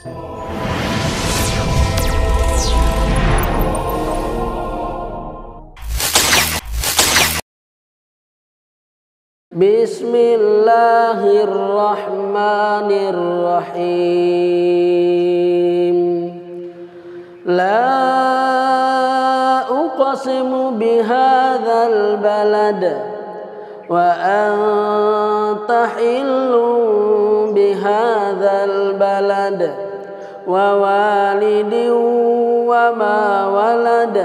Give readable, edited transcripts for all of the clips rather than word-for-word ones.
Bismillahirrahmanirrahim. La uqsimu bihadzal balad wa anta hillun bihadzal balad wa walidin wa ma walad.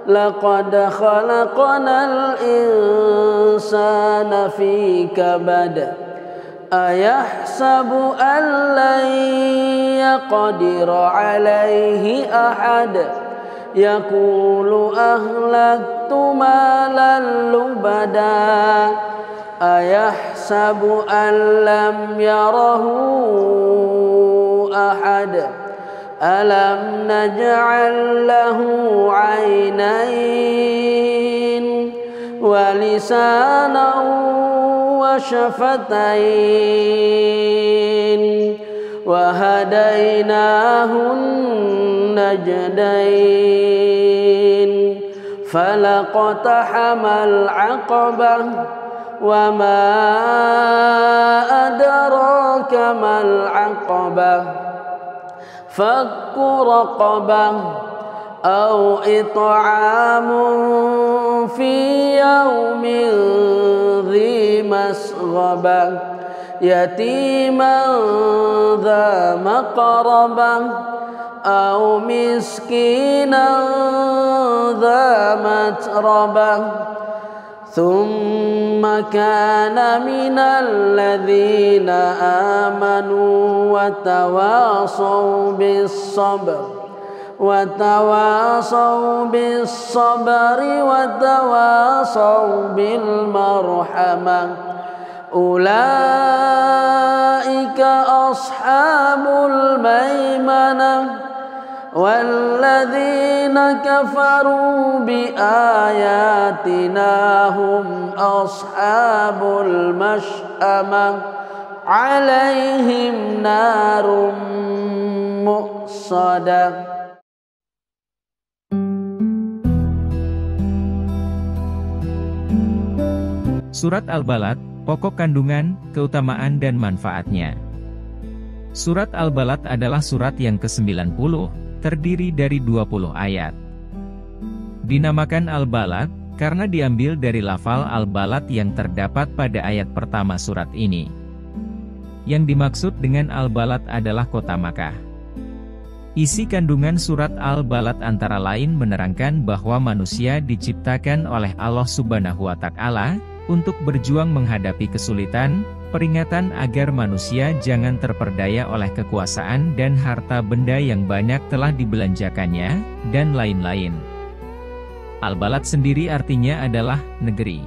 Laqad khalaqnal insana fi kabad. Ayahsabu an lan yaqdira alayhi ahad. Yaqulu ahlaktu malan lubada. Ayahsabu an lam yarahu ahad. Alam naj'al lahu 'ainain wa lisanan wa shafatain wa hadainahun najdain falaqtahamal 'aqabah wa ma adraka mal 'aqabah. Fakku raqabah au it'amun fi yaumin dhi masghabah yatiman dha maqrabah au miskinan dha matrabah. ثم كان من الذين آمنوا وتواصوا بالصبر وتواصوا بالمرحمة. أولئك أصحاب الميمنة. والذين كفروا بآياتنا هم أصحاب المشأمة. عليهم نار مؤصدة. Surat Al-Balad, pokok kandungan, keutamaan dan manfaatnya. Surat Al-Balad adalah surat yang ke-90, terdiri dari 20 ayat. Dinamakan Al-Balad, karena diambil dari lafal Al-Balad yang terdapat pada ayat pertama surat ini. Yang dimaksud dengan Al-Balad adalah kota Makkah. Isi kandungan surat Al-Balad antara lain menerangkan bahwa manusia diciptakan oleh Allah Subhanahu wa Ta'ala untuk berjuang menghadapi kesulitan, peringatan agar manusia jangan terperdaya oleh kekuasaan dan harta benda yang banyak telah dibelanjakannya, dan lain-lain. Al-Balad sendiri artinya adalah negeri.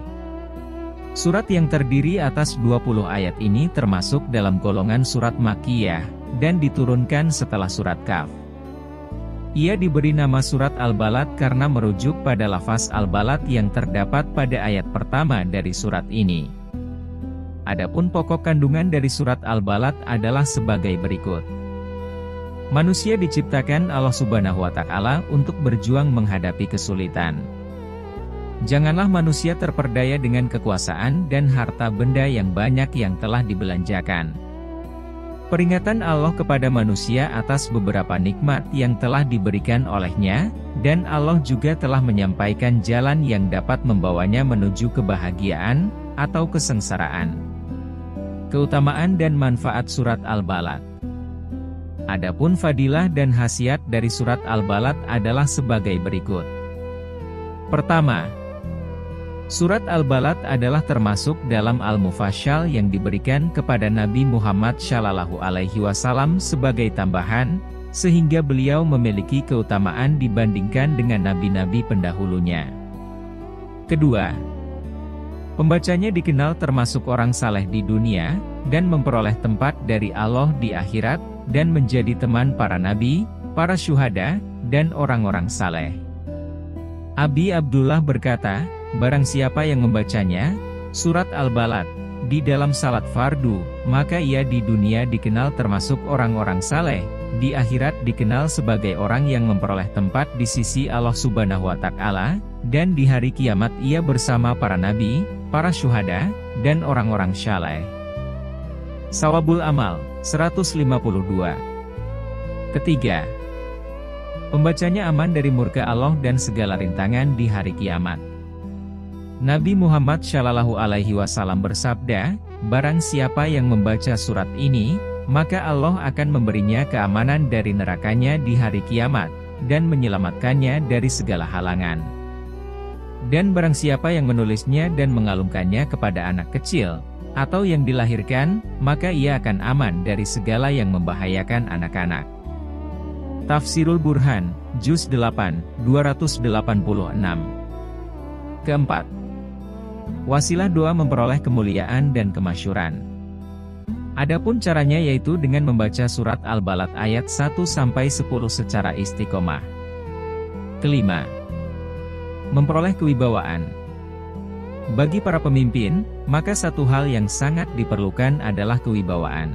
Surat yang terdiri atas 20 ayat ini termasuk dalam golongan surat Makkiyah, dan diturunkan setelah surat Kahf. Ia diberi nama surat Al-Balad karena merujuk pada lafaz Al-Balad yang terdapat pada ayat pertama dari surat ini. Adapun pokok kandungan dari surat Al-Balad adalah sebagai berikut. Manusia diciptakan Allah Subhanahu wa Ta'ala untuk berjuang menghadapi kesulitan. Janganlah manusia terperdaya dengan kekuasaan dan harta benda yang banyak yang telah dibelanjakan. Peringatan Allah kepada manusia atas beberapa nikmat yang telah diberikan olehnya, dan Allah juga telah menyampaikan jalan yang dapat membawanya menuju kebahagiaan, atau kesengsaraan. Keutamaan dan manfaat surat Al-Balad. Adapun fadilah dan khasiat dari surat Al-Balad adalah sebagai berikut. Pertama, surat Al-Balad adalah termasuk dalam Al-Mufassal yang diberikan kepada Nabi Muhammad SAW sebagai tambahan, sehingga beliau memiliki keutamaan dibandingkan dengan nabi-nabi pendahulunya. Kedua, pembacanya dikenal termasuk orang saleh di dunia, dan memperoleh tempat dari Allah di akhirat, dan menjadi teman para nabi, para syuhada, dan orang-orang saleh. Abi Abdullah berkata, barang siapa yang membacanya, surat Al-Balad, di dalam salat fardu, maka ia di dunia dikenal termasuk orang-orang saleh, di akhirat dikenal sebagai orang yang memperoleh tempat di sisi Allah Subhanahu wa Ta'ala, dan di hari kiamat ia bersama para nabi, para syuhada, dan orang-orang saleh. Sawabul Amal 152. Ketiga, pembacanya aman dari murka Allah dan segala rintangan di hari kiamat. Nabi Muhammad Shallallahu Alaihi Wasallam bersabda, barang siapa yang membaca surat ini, maka Allah akan memberinya keamanan dari nerakanya di hari kiamat, dan menyelamatkannya dari segala halangan. Dan barang siapa yang menulisnya dan mengalungkannya kepada anak kecil, atau yang dilahirkan, maka ia akan aman dari segala yang membahayakan anak-anak. Tafsirul Burhan, Juz 8, 286. Keempat, wasilah doa memperoleh kemuliaan dan kemasyhuran. Adapun caranya yaitu dengan membaca surat Al-Balad ayat 1-10 secara istiqomah. Kelima, memperoleh kewibawaan. Bagi para pemimpin, maka satu hal yang sangat diperlukan adalah kewibawaan.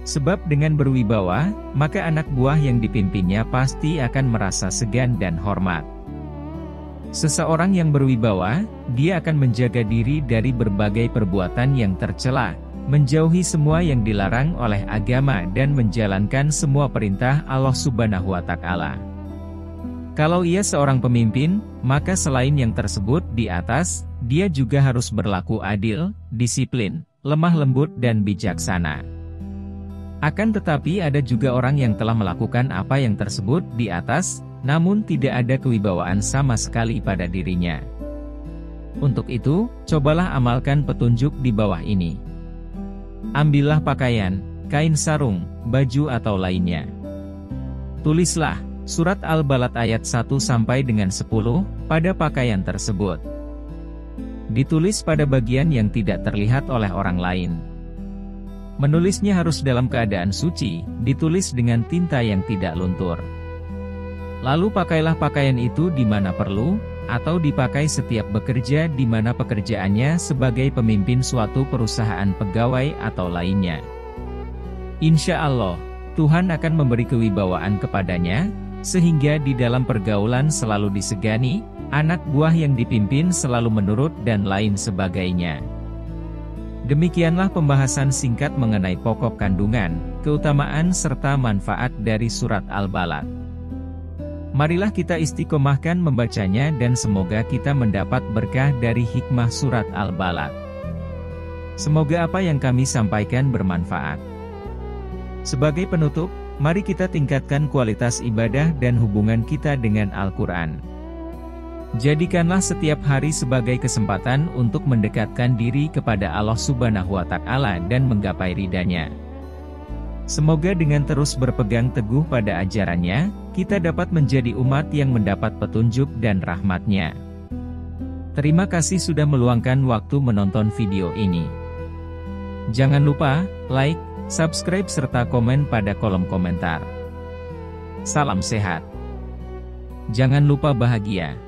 Sebab dengan berwibawa, maka anak buah yang dipimpinnya pasti akan merasa segan dan hormat. Seseorang yang berwibawa, dia akan menjaga diri dari berbagai perbuatan yang tercela, menjauhi semua yang dilarang oleh agama dan menjalankan semua perintah Allah Subhanahu wa Ta'ala. Kalau ia seorang pemimpin, maka selain yang tersebut di atas, dia juga harus berlaku adil, disiplin, lemah lembut dan bijaksana. Akan tetapi ada juga orang yang telah melakukan apa yang tersebut di atas, namun tidak ada kewibawaan sama sekali pada dirinya. Untuk itu, cobalah amalkan petunjuk di bawah ini. Ambillah pakaian, kain sarung, baju atau lainnya. Tulislah surat Al-Balad ayat 1-10 pada pakaian tersebut. Ditulis pada bagian yang tidak terlihat oleh orang lain. Menulisnya harus dalam keadaan suci, ditulis dengan tinta yang tidak luntur. Lalu pakailah pakaian itu di mana perlu, atau dipakai setiap bekerja di mana pekerjaannya sebagai pemimpin suatu perusahaan pegawai atau lainnya. Insya Allah, Tuhan akan memberi kewibawaan kepadanya, sehingga di dalam pergaulan selalu disegani, anak buah yang dipimpin selalu menurut dan lain sebagainya. Demikianlah pembahasan singkat mengenai pokok kandungan, keutamaan serta manfaat dari surat Al-Balad. Marilah kita istiqomahkan membacanya dan semoga kita mendapat berkah dari hikmah surat Al-Balad. Semoga apa yang kami sampaikan bermanfaat. Sebagai penutup, mari kita tingkatkan kualitas ibadah dan hubungan kita dengan Al-Quran. Jadikanlah setiap hari sebagai kesempatan untuk mendekatkan diri kepada Allah Subhanahu wa Ta'ala dan menggapai ridha-Nya. Semoga dengan terus berpegang teguh pada ajarannya, kita dapat menjadi umat yang mendapat petunjuk dan rahmat-Nya. Terima kasih sudah meluangkan waktu menonton video ini. Jangan lupa like, subscribe serta komen pada kolom komentar. Salam sehat. Jangan lupa bahagia.